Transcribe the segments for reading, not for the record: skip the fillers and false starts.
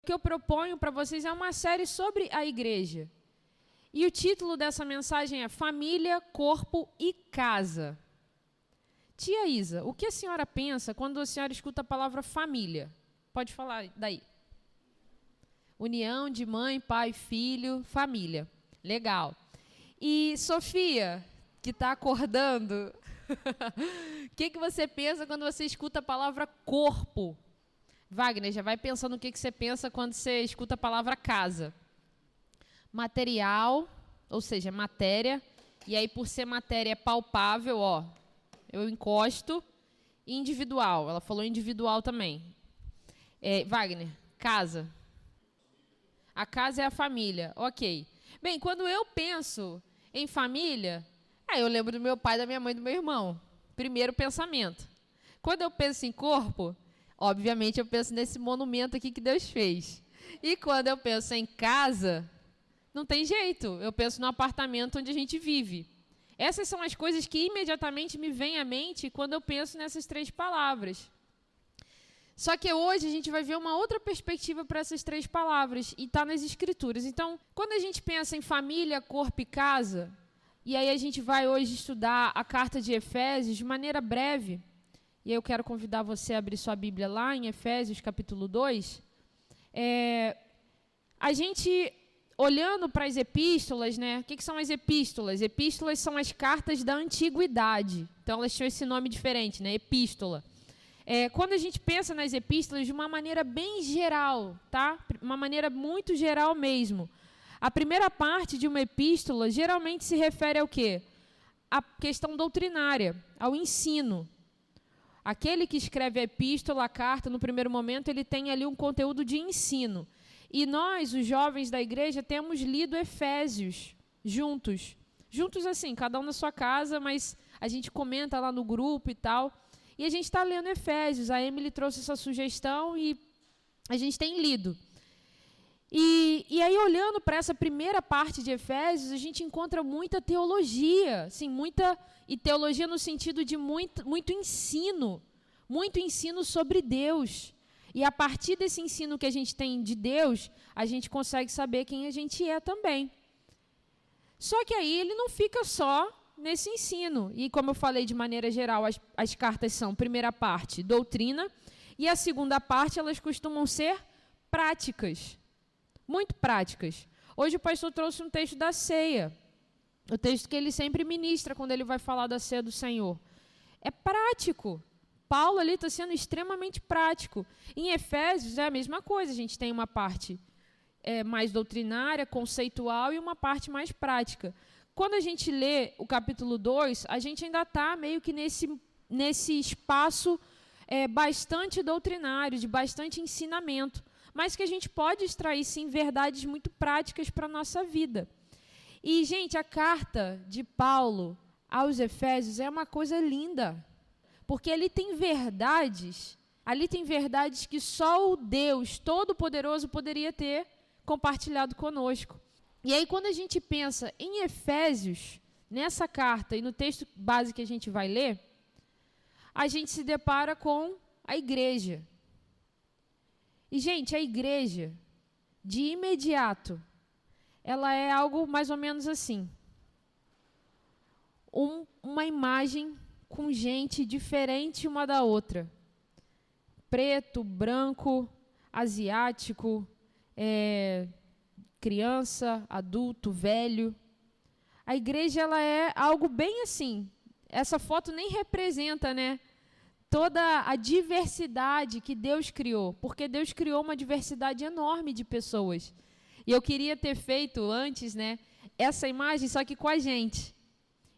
que eu proponho para vocês é uma série sobre a igreja. E o título dessa mensagem é Família, Corpo e Casa. Tia Isa, o que a senhora pensa quando a senhora escuta a palavra família? Pode falar daí. União de mãe, pai, filho, família. Legal. E Sofia, que está acordando, o que você pensa quando você escuta a palavra corpo? Wagner, já vai pensando no que você pensa quando você escuta a palavra casa. Material, ou seja, matéria. E aí, por ser matéria palpável, ó, eu encosto. Individual, ela falou individual também. Wagner, casa. A casa é a família, ok. Bem, quando eu penso em família, eu lembro do meu pai, da minha mãe e do meu irmão. Primeiro pensamento. Quando eu penso em corpo, obviamente eu penso nesse monumento aqui que Deus fez. E quando eu penso em casa, não tem jeito. Eu penso no apartamento onde a gente vive. Essas são as coisas que imediatamente me vêm à mente quando eu penso nessas três palavras. Só que hoje a gente vai ver uma outra perspectiva para essas três palavras, e está nas Escrituras. Então, quando a gente pensa em família, corpo e casa, e aí a gente vai hoje estudar a carta de Efésios de maneira breve, e aí eu quero convidar você a abrir sua Bíblia lá em Efésios capítulo 2, a gente, olhando para as epístolas, né? O que são as epístolas? Epístolas são as cartas da antiguidade. Então, elas tinham esse nome diferente, né? Epístola. Quando a gente pensa nas epístolas de uma maneira bem geral, tá? Uma maneira muito geral mesmo. A primeira parte de uma epístola geralmente se refere ao quê? À questão doutrinária, ao ensino. Aquele que escreve a epístola, a carta, no primeiro momento, ele tem ali um conteúdo de ensino. E nós, os jovens da igreja, temos lido Efésios juntos. Juntos assim, cada um na sua casa, mas a gente comenta lá no grupo e tal. E a gente está lendo Efésios. A Emily trouxe essa sugestão e a gente tem lido. E aí, olhando para essa primeira parte de Efésios, a gente encontra muita teologia. Assim, e teologia no sentido de muito ensino sobre Deus. E a partir desse ensino que a gente tem de Deus, a gente consegue saber quem a gente é também. Só que aí ele não fica só nesse ensino. E como eu falei de maneira geral, as cartas são, primeira parte, doutrina, e a segunda parte, elas costumam ser práticas, muito práticas. Hoje o pastor trouxe um texto da ceia, o texto que ele sempre ministra quando ele vai falar da ceia do Senhor. É prático. Paulo ali está sendo extremamente prático. Em Efésios é a mesma coisa, a gente tem uma parte mais doutrinária, conceitual, e uma parte mais prática. Quando a gente lê o capítulo 2, a gente ainda está meio que nesse espaço bastante doutrinário, de bastante ensinamento, mas que a gente pode extrair, sim, verdades muito práticas para a nossa vida. E, gente, a carta de Paulo aos Efésios é uma coisa linda, porque ali tem verdades que só o Deus Todo-Poderoso poderia ter compartilhado conosco. E aí, quando a gente pensa em Efésios, nessa carta e no texto base que a gente vai ler, a gente se depara com a igreja. E, gente, a igreja, de imediato, ela é algo mais ou menos assim. Uma imagem com gente diferente uma da outra. Preto, branco, asiático, criança, adulto, velho. A igreja, ela é algo bem assim. Essa foto nem representa, né, toda a diversidade que Deus criou, porque Deus criou uma diversidade enorme de pessoas. E eu queria ter feito antes, né, essa imagem, só que com a gente.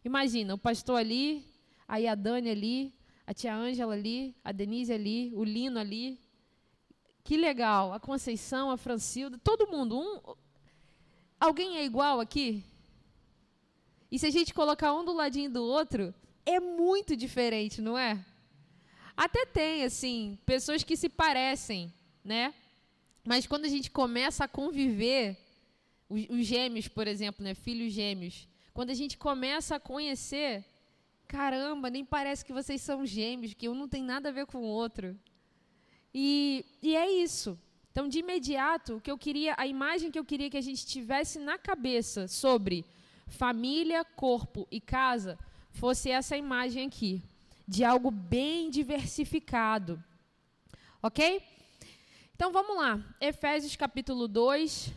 Imagina, o pastor ali, aí a Dani ali, a tia Ângela ali, a Denise ali, o Lino ali. Que legal, a Conceição, a Francilda, todo mundo. Alguém é igual aqui? E se a gente colocar um do ladinho do outro, é muito diferente, não é? Até tem, assim, pessoas que se parecem, né? Mas quando a gente começa a conviver, os gêmeos, por exemplo, né? Filhos gêmeos, quando a gente começa a conhecer, caramba, nem parece que vocês são gêmeos, que um não tem nada a ver com o outro. E é isso. Então, de imediato, a imagem que eu queria que a gente tivesse na cabeça sobre família, corpo e casa, fosse essa imagem aqui, de algo bem diversificado. Ok? Então, vamos lá. Efésios capítulo 2,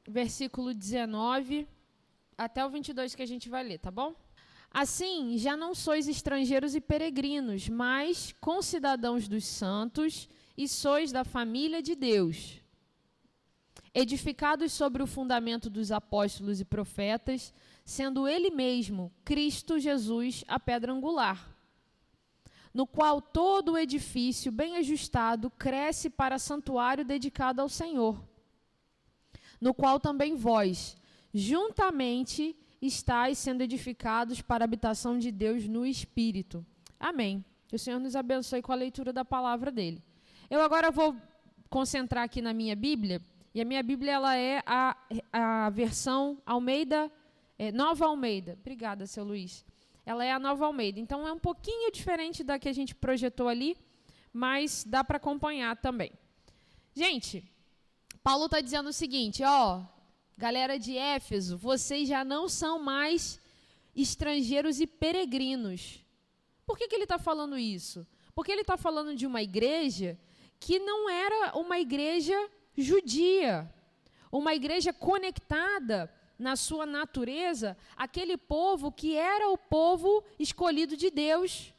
versículo 19, até o 22 que a gente vai ler, tá bom? Assim, já não sois estrangeiros e peregrinos, mas concidadãos dos santos e sois da família de Deus, edificados sobre o fundamento dos apóstolos e profetas, sendo ele mesmo, Cristo Jesus, a pedra angular, no qual todo o edifício bem ajustado cresce para santuário dedicado ao Senhor, no qual também vós, juntamente, estáis sendo edificados para a habitação de Deus no Espírito. Amém. Que o Senhor nos abençoe com a leitura da palavra dele. Eu agora vou concentrar aqui na minha Bíblia, e a minha Bíblia ela é a versão Almeida, Nova Almeida. Obrigada, seu Luiz. Ela é a Nova Almeida. Então, é um pouquinho diferente da que a gente projetou ali, mas dá para acompanhar também. Gente, Paulo está dizendo o seguinte, galera de Éfeso, vocês já não são mais estrangeiros e peregrinos. Por que ele está falando isso? Porque ele está falando de uma igreja que não era uma igreja judia, uma igreja conectada na sua natureza, aquele povo que era o povo escolhido de Deus,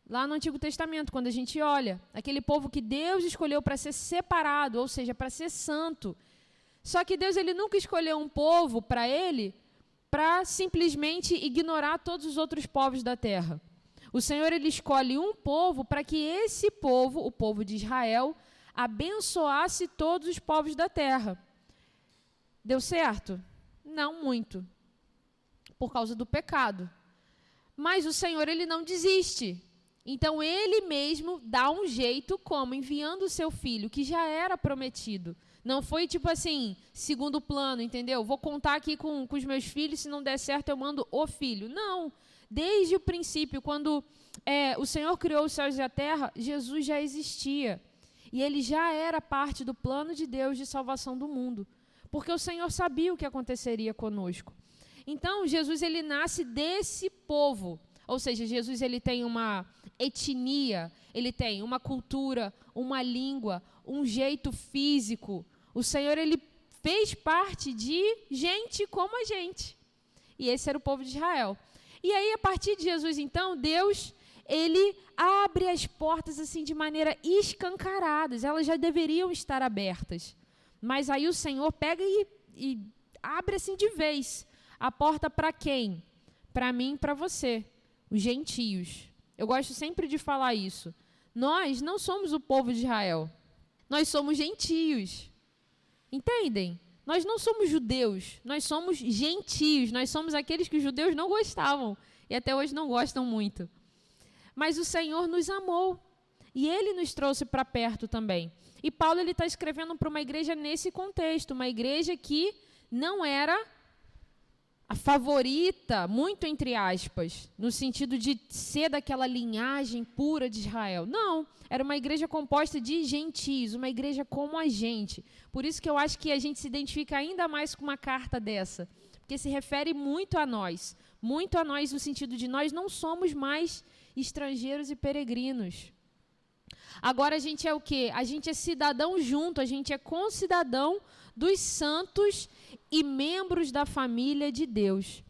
lá no Antigo Testamento, quando a gente olha, aquele povo que Deus escolheu para ser separado, ou seja, para ser santo. Só que Deus ele nunca escolheu um povo para ele para simplesmente ignorar todos os outros povos da terra. O Senhor ele escolhe um povo para que esse povo, o povo de Israel, abençoasse todos os povos da terra. Deu certo? Não muito, por causa do pecado. Mas o Senhor ele não desiste. Então ele mesmo dá um jeito como enviando o seu filho, que já era prometido. Não foi tipo assim, segundo plano, entendeu? Vou contar aqui com os meus filhos, se não der certo eu mando o filho. Não, desde o princípio, quando o Senhor criou os céus e a terra, Jesus já existia. E ele já era parte do plano de Deus de salvação do mundo. Porque o Senhor sabia o que aconteceria conosco. Então, Jesus ele nasce desse povo. Ou seja, Jesus ele tem uma etnia, ele tem uma cultura, uma língua, um jeito físico. O Senhor ele fez parte de gente como a gente. E esse era o povo de Israel. E aí, a partir de Jesus, então, Deus ele abre as portas assim de maneira escancarada. Elas já deveriam estar abertas. Mas aí o Senhor pega e abre assim de vez a porta para quem? Para mim e para você, os gentios. Eu gosto sempre de falar isso. Nós não somos o povo de Israel. Nós somos gentios. Entendem? Nós não somos judeus, nós somos gentios. Nós somos aqueles que os judeus não gostavam e até hoje não gostam muito. Mas o Senhor nos amou e Ele nos trouxe para perto também. E Paulo está escrevendo para uma igreja nesse contexto, uma igreja que não era a favorita, muito entre aspas, no sentido de ser daquela linhagem pura de Israel. Não, era uma igreja composta de gentios, uma igreja como a gente. Por isso que eu acho que a gente se identifica ainda mais com uma carta dessa, porque se refere muito a nós no sentido de nós não somos mais estrangeiros e peregrinos. Agora a gente é o quê? A gente é cidadão junto, a gente é concidadão dos santos e membros da família de Deus.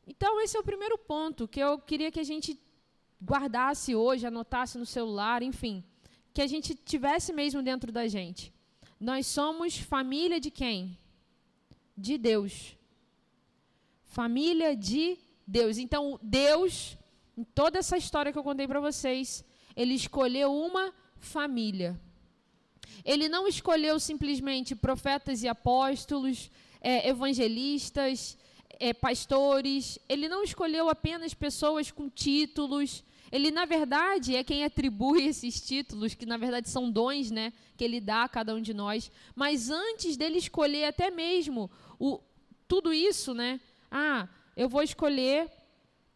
Então esse é o primeiro ponto que eu queria que a gente guardasse hoje, anotasse no celular, enfim, que a gente tivesse mesmo dentro da gente. Nós somos família de quem? De Deus. Família de Deus. Então Deus, em toda essa história que eu contei para vocês, Ele escolheu uma família. Ele não escolheu simplesmente profetas e apóstolos, evangelistas, pastores. Ele não escolheu apenas pessoas com títulos. Ele, na verdade, é quem atribui esses títulos, que na verdade são dons, né, que Ele dá a cada um de nós. Mas antes dele escolher até mesmo tudo isso, né, eu vou escolher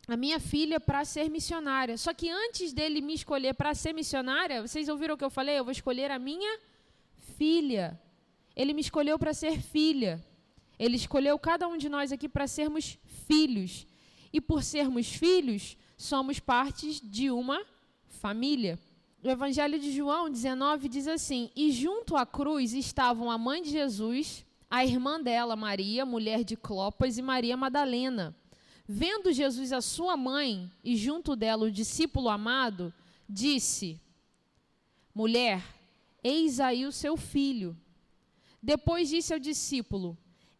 a minha filha para ser missionária. Só que antes dele me escolher para ser missionária, vocês ouviram o que eu falei? Eu vou escolher a minha filha. Ele me escolheu para ser filha. Ele escolheu cada um de nós aqui para sermos filhos. E por sermos filhos, somos partes de uma família. O Evangelho de João 19 diz assim: e junto à cruz estavam a mãe de Jesus, a irmã dela, Maria, mulher de Clopas, e Maria Madalena. Vendo Jesus a sua mãe e junto dela o discípulo amado, disse: mulher, eis aí o seu filho. Depois disse ao discípulo: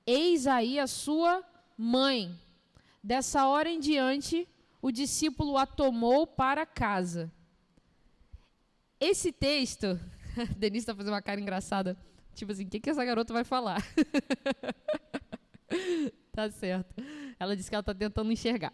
eis aí a sua mãe. Dessa hora em diante, o discípulo a tomou para casa. Esse texto, Denise está fazendo uma cara engraçada, tipo assim, o que essa garota vai falar? Tá certo. Ela disse que ela está tentando enxergar.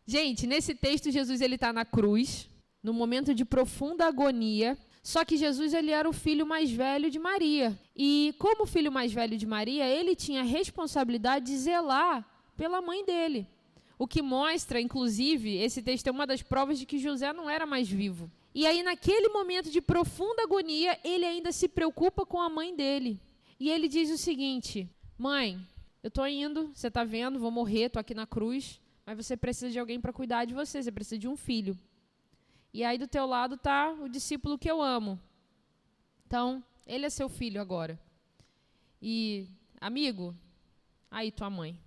Gente, nesse texto, Jesus está na cruz, no momento de profunda agonia, só que Jesus ele era o filho mais velho de Maria. E como filho mais velho de Maria, ele tinha a responsabilidade de zelar pela mãe dele. O que mostra, inclusive, esse texto é uma das provas de que José não era mais vivo. E aí, naquele momento de profunda agonia, ele ainda se preocupa com a mãe dele. E ele diz o seguinte: mãe, eu estou indo, você está vendo, vou morrer, estou aqui na cruz, mas você precisa de alguém para cuidar de você, você precisa de um filho. E aí do teu lado está o discípulo que eu amo. Então, ele é seu filho agora. E, amigo, aí tua mãe.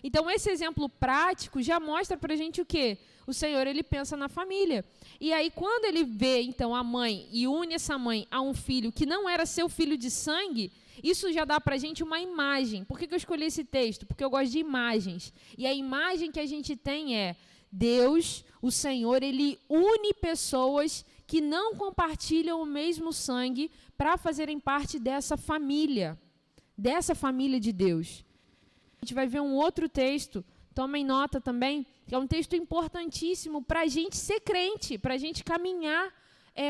Então, esse exemplo prático já mostra para a gente o quê? O Senhor, ele pensa na família. E aí, quando ele vê, então, a mãe e une essa mãe a um filho que não era seu filho de sangue, isso já dá para a gente uma imagem. Por que eu escolhi esse texto? Porque eu gosto de imagens. E a imagem que a gente tem é Deus, o Senhor, ele une pessoas que não compartilham o mesmo sangue para fazerem parte dessa família de Deus. A gente vai ver um outro texto, tomem nota também, que é um texto importantíssimo para a gente ser crente, para a gente caminhar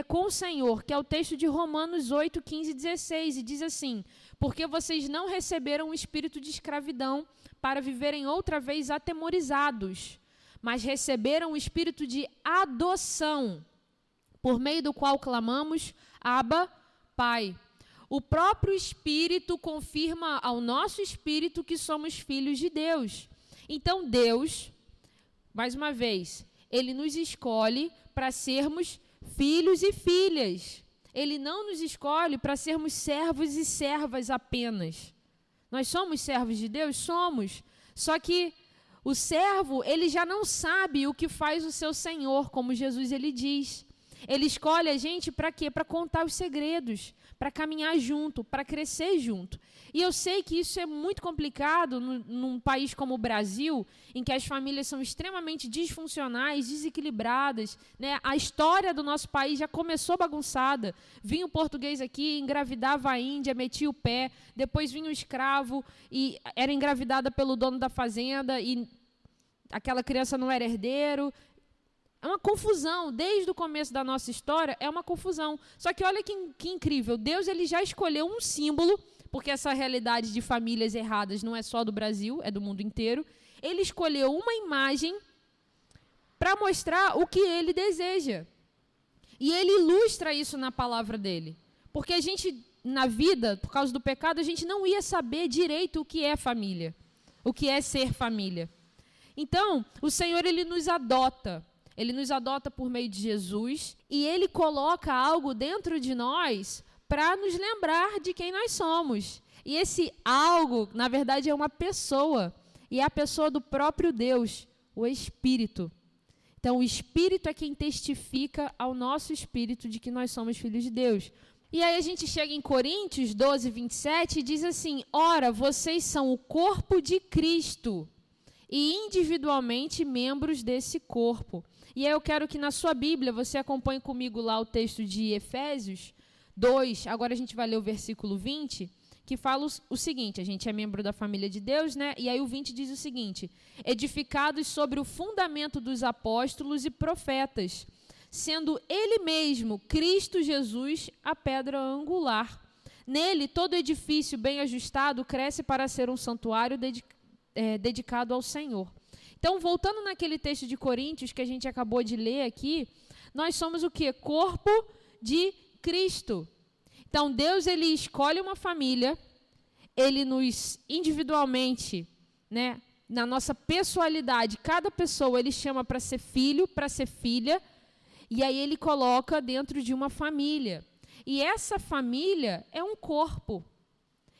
com o Senhor, que é o texto de Romanos 8, 15 e 16, e diz assim: porque vocês não receberam o espírito de escravidão para viverem outra vez atemorizados, mas receberam o espírito de adoção, por meio do qual clamamos, Abba, Pai. O próprio Espírito confirma ao nosso espírito que somos filhos de Deus. Então, Deus, mais uma vez, ele nos escolhe para sermos filhos e filhas. Ele não nos escolhe para sermos servos e servas apenas. Nós somos servos de Deus? Somos. Só que o servo, ele já não sabe o que faz o seu Senhor, como Jesus ele diz. Ele escolhe a gente para quê? Para contar os segredos, para caminhar junto, para crescer junto. E eu sei que isso é muito complicado num país como o Brasil, em que as famílias são extremamente disfuncionais, desequilibradas, né? A história do nosso país já começou bagunçada. Vinha o português aqui, engravidava a Índia, metia o pé, depois vinha o escravo e era engravidada pelo dono da fazenda e aquela criança não era herdeiro. É uma confusão, desde o começo da nossa história, é uma confusão. Só que olha que incrível, Deus ele já escolheu um símbolo, porque essa realidade de famílias erradas não é só do Brasil, é do mundo inteiro. Ele escolheu uma imagem para mostrar o que ele deseja. E ele ilustra isso na palavra dele. Porque a gente, na vida, por causa do pecado, a gente não ia saber direito o que é família, o que é ser família. Então, o Senhor ele nos adota. Ele nos adota por meio de Jesus e ele coloca algo dentro de nós para nos lembrar de quem nós somos. E esse algo, na verdade, é uma pessoa. E é a pessoa do próprio Deus, o Espírito. Então, o Espírito é quem testifica ao nosso espírito de que nós somos filhos de Deus. E aí a gente chega em Coríntios 12, 27 e diz assim: ora, vocês são o corpo de Cristo e individualmente membros desse corpo. E aí eu quero que na sua Bíblia você acompanhe comigo lá o texto de Efésios 2, agora a gente vai ler o versículo 20, que fala o seguinte, a gente é membro da família de Deus, né? E aí o 20 diz o seguinte: edificados sobre o fundamento dos apóstolos e profetas, sendo ele mesmo, Cristo Jesus, a pedra angular. Nele, todo edifício bem ajustado cresce para ser um santuário dedicado ao Senhor. Então, voltando naquele texto de Coríntios que a gente acabou de ler aqui, nós somos o quê? Corpo de Cristo. Então, Deus, ele escolhe uma família, ele nos individualmente, né, na nossa pessoalidade, cada pessoa ele chama para ser filho, para ser filha, e aí ele coloca dentro de uma família. E essa família é um corpo.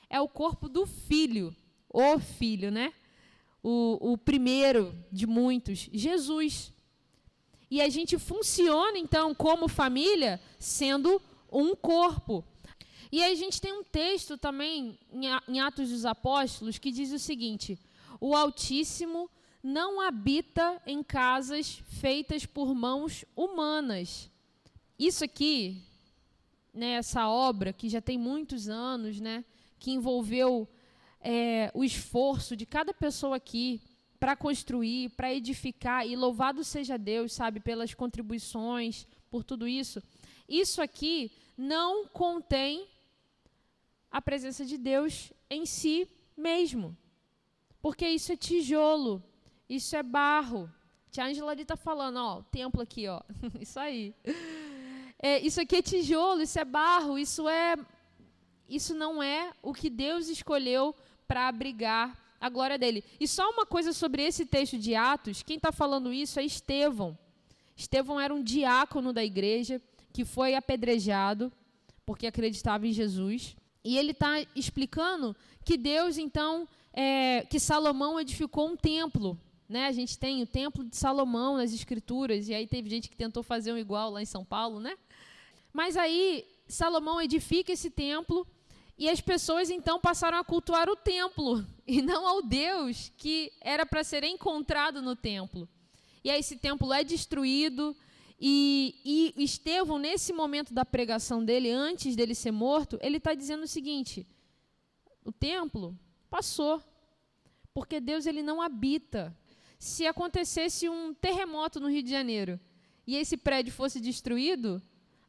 É o corpo do filho, o filho, né? O primeiro de muitos, Jesus. E a gente funciona, então, como família, sendo um corpo. E aí a gente tem um texto também, em Atos dos Apóstolos, que diz o seguinte: o Altíssimo não habita em casas feitas por mãos humanas. Isso aqui, né, essa obra, que já tem muitos anos, né, que envolveu o esforço de cada pessoa aqui para construir, para edificar, e louvado seja Deus, sabe, pelas contribuições, por tudo isso. Isso aqui não contém a presença de Deus em si mesmo, porque isso é tijolo, isso é barro. Tia Ângela ali está falando, ó, o templo aqui, ó, isso aí. Isso aqui é tijolo, isso é barro, isso não é o que Deus escolheu para abrigar a glória dele. E só uma coisa sobre esse texto de Atos, quem está falando isso é Estevão. Estevão era um diácono da igreja que foi apedrejado porque acreditava em Jesus. E ele está explicando que Deus, então, que Salomão edificou um templo. Né? A gente tem o templo de Salomão nas Escrituras, e aí teve gente que tentou fazer um igual lá em São Paulo, né? Mas aí Salomão edifica esse templo, e as pessoas, então, passaram a cultuar o templo, e não ao Deus que era para ser encontrado no templo. E aí esse templo é destruído, e Estevão, nesse momento da pregação dele, antes dele ser morto, ele está dizendo o seguinte: o templo passou, porque Deus ele não habita. Se acontecesse um terremoto no Rio de Janeiro e esse prédio fosse destruído,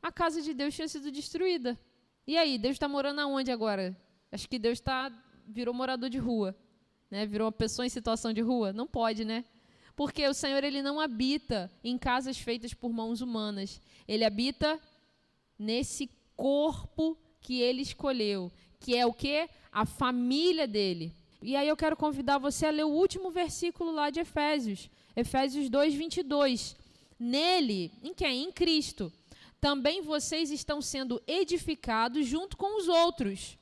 a casa de Deus tinha sido destruída. E aí, Deus está morando aonde agora? Acho que Deus virou morador de rua, né? Virou uma pessoa em situação de rua? Não pode, né? Porque o Senhor ele não habita em casas feitas por mãos humanas. Ele habita nesse corpo que ele escolheu, que é o quê? A família dele. E aí eu quero convidar você a ler o último versículo lá de Efésios. Efésios 2, 22. Nele, em quem? Em Cristo. Também vocês estão sendo edificados junto com os outros,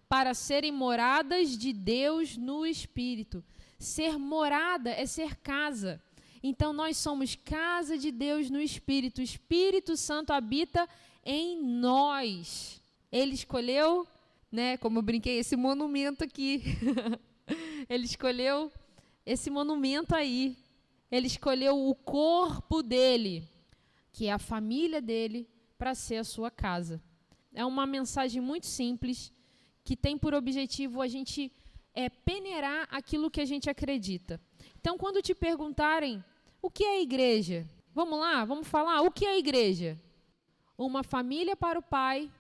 para serem moradas de Deus no Espírito. Ser morada é ser casa. Então, nós somos casa de Deus no Espírito. O Espírito Santo habita em nós. Ele escolheu, né, como eu brinquei, esse monumento aqui. Ele escolheu esse monumento aí. Ele escolheu o corpo dele, que é a família dele, para ser a sua casa. É uma mensagem muito simples, que tem por objetivo a gente peneirar aquilo que a gente acredita. Então, quando te perguntarem o que é a igreja, vamos lá, vamos falar, o que é a igreja? Uma família para o pai,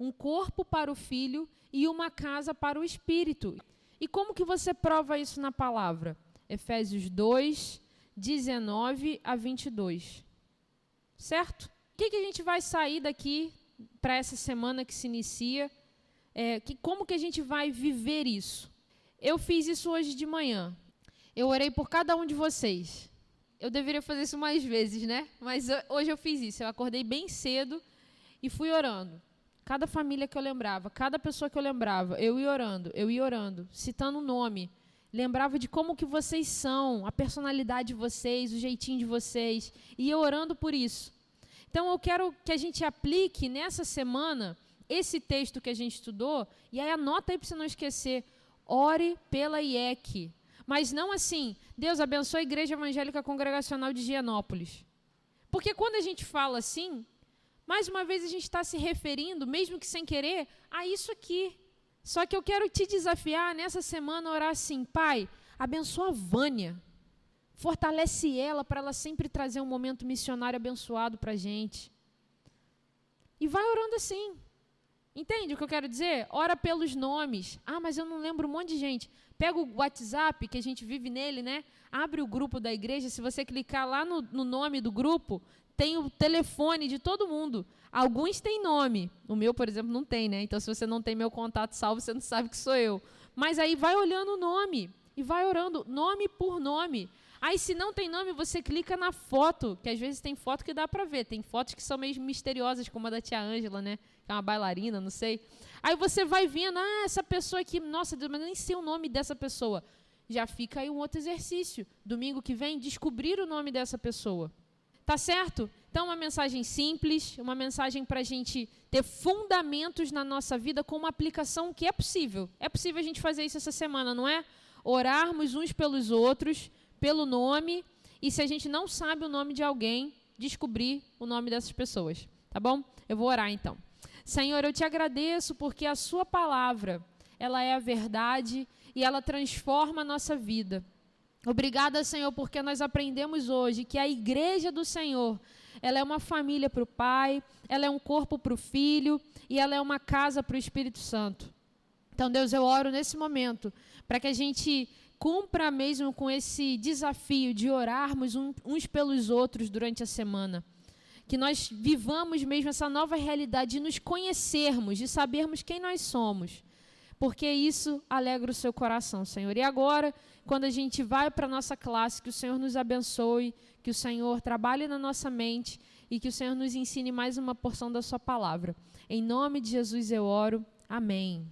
um corpo para o filho e uma casa para o espírito. E como que você prova isso na palavra? Efésios 2, 19 a 22. Certo? O que a gente vai sair daqui para essa semana que se inicia? Como que a gente vai viver isso? Eu fiz isso hoje de manhã. Eu orei por cada um de vocês. Eu deveria fazer isso mais vezes, né? Mas hoje eu fiz isso. Eu acordei bem cedo e fui orando. Cada família que eu lembrava, cada pessoa que eu lembrava, eu ia orando, citando o nome. Lembrava de como que vocês são, a personalidade de vocês, o jeitinho de vocês. E ia orando por isso. Então, eu quero que a gente aplique nessa semana esse texto que a gente estudou, e aí anota aí para você não esquecer. Ore pela IEC. Mas não assim, Deus abençoe a Igreja Evangélica Congregacional de Gianópolis. Porque quando a gente fala assim, mais uma vez a gente está se referindo, mesmo que sem querer, a isso aqui. Só que eu quero te desafiar nessa semana a orar assim: Pai, abençoa a Vânia. Fortalece ela para ela sempre trazer um momento missionário abençoado para a gente. E vai orando assim. Entende o que eu quero dizer? Ora pelos nomes. Ah, mas eu não lembro um monte de gente. Pega o WhatsApp, que a gente vive nele, né? Abre o grupo da igreja. Se você clicar lá no nome do grupo, tem o telefone de todo mundo. Alguns têm nome. O meu, por exemplo, não tem, né? Então, se você não tem meu contato salvo, você não sabe que sou eu. Mas aí vai olhando o nome e vai orando nome por nome. Aí, se não tem nome, você clica na foto, que às vezes tem foto que dá para ver. Tem fotos que são meio misteriosas, como a da tia Ângela, né? Que é uma bailarina, não sei. Aí você vai vendo, essa pessoa aqui, nossa Deus, mas eu nem sei o nome dessa pessoa. Já fica aí um outro exercício. Domingo que vem, descobrir o nome dessa pessoa. Tá certo? Então, uma mensagem simples, uma mensagem para a gente ter fundamentos na nossa vida com uma aplicação que é possível. É possível a gente fazer isso essa semana, não é? Orarmos uns pelos outros, pelo nome, e se a gente não sabe o nome de alguém, descobrir o nome dessas pessoas. Tá bom? Eu vou orar então. Senhor, eu te agradeço porque a sua palavra, ela é a verdade e ela transforma a nossa vida. Obrigada, Senhor, porque nós aprendemos hoje que a igreja do Senhor, ela é uma família para o Pai, ela é um corpo para o Filho e ela é uma casa para o Espírito Santo. Então, Deus, eu oro nesse momento para que a gente cumpra mesmo com esse desafio de orarmos uns pelos outros durante a semana. Que nós vivamos mesmo essa nova realidade de nos conhecermos, de sabermos quem nós somos. Porque isso alegra o seu coração, Senhor. E agora, quando a gente vai para a nossa classe, que o Senhor nos abençoe, que o Senhor trabalhe na nossa mente e que o Senhor nos ensine mais uma porção da sua palavra. Em nome de Jesus eu oro. Amém.